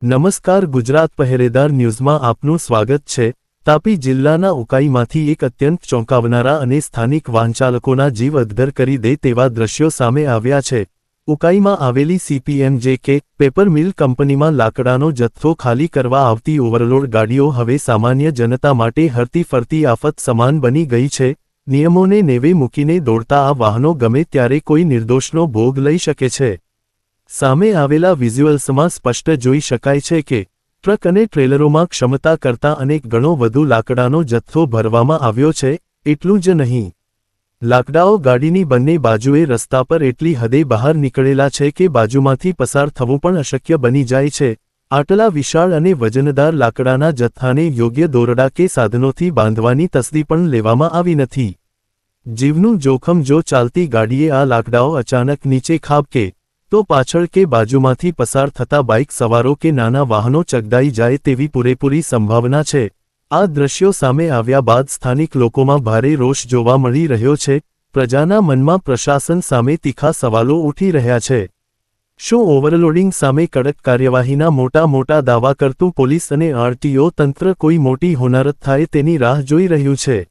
નમસ્કાર ગુજરાત પહેરેદાર ન્યૂઝમાં આપનું સ્વાગત છે। તાપી જિલ્લાના ઉકાઈમાંથી એક અત્યંત ચોંકાવનારા અને સ્થાનિક વાહનચાલકોના જીવ અદ્ધર કરી દે તેવા દ્રશ્યો સામે આવ્યા છે। ઉકાઈમાં આવેલી CPM-JK પેપર મિલ કંપનીમાં લાકડાનો જથ્થો ખાલી કરવા આવતી ઓવરલોડ ગાડીઓ હવે સામાન્ય જનતા માટે હરતી ફરતી આફત સમાન બની ગઈ છે। નિયમોને નેવે મૂકીને દોડતા આ વાહનો ગમે ત્યારે કોઈ નિર્દોષનો ભોગ લઈ શકે છે। સામે આવેલા વિઝ્યુઅલ્સમાં સ્પષ્ટ જોઈ શકાય છે કે ટ્રક અને ટ્રેલરોમાં ક્ષમતા કરતાં અનેક ગણો વધુ લાકડાનો જથ્થો ભરવામાં આવ્યો છે। એટલું જ નહીં, લાકડાઓ ગાડીની બંને બાજુએ રસ્તા પર એટલી હદે બહાર નીકળેલા છે કે બાજુમાંથી પસાર થવું પણ અશક્ય બની જાય છે। આટલા વિશાળ અને વજનદાર લાકડાના જથ્થાને યોગ્ય દોરડા કે સાધનોથી બાંધવાની તસ્દી પણ લેવામાં આવી નથી। જીવનું જોખમ જો ચાલતી ગાડીએ આ લાકડાઓ અચાનક નીચે ખાબકે તો પાછળ કે બાજુમાંથી પસાર થતા બાઇક સવારો કે નાના વાહનો ચગદાઈ જાય તેવી પૂરેપૂરી સંભાવના છે। આ દ્રશ્યો સામે આવ્યા બાદ સ્થાનિક લોકોમાં ભારે રોષ જોવા મળી રહ્યો છે। પ્રજાના મનમાં પ્રશાસન સામે તીખા સવાલો ઉઠી રહ્યા છે। શું ઓવરલોડિંગ સામે કડક કાર્યવાહીના મોટા દાવા કરતું પોલીસ અને RTO તંત્ર કોઈ મોટી હોનારત થાય તેની રાહ જોઈ રહ્યું છે?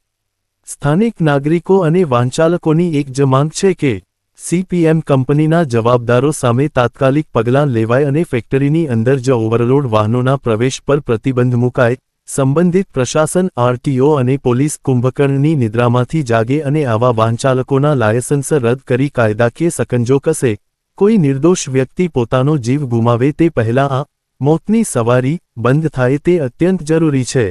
સ્થાનિક નાગરિકો અને વાહનચાલકોની એક જ માંગ છે કે CPM કંપનીના જવાબદારો સામે તાત્કાલિક પગલાં લેવાય અને ફેક્ટરીની અંદર જ ઓવરલોડ વાહનોના પ્રવેશ પર પ્રતિબંધ મુકાય। સંબંધિત પ્રશાસન RTO અને પોલીસ કુંભકર્ણની નિદ્રામાંથી જાગે અને આવા વાહનચાલકોના લાયસન્સ રદ કરી કાયદાકીય સકંજો કસે। કોઈ નિર્દોષ વ્યક્તિ પોતાનો જીવ ગુમાવે તે પહેલાં આ મોતની સવારી બંધ થાય તે અત્યંત જરૂરી છે।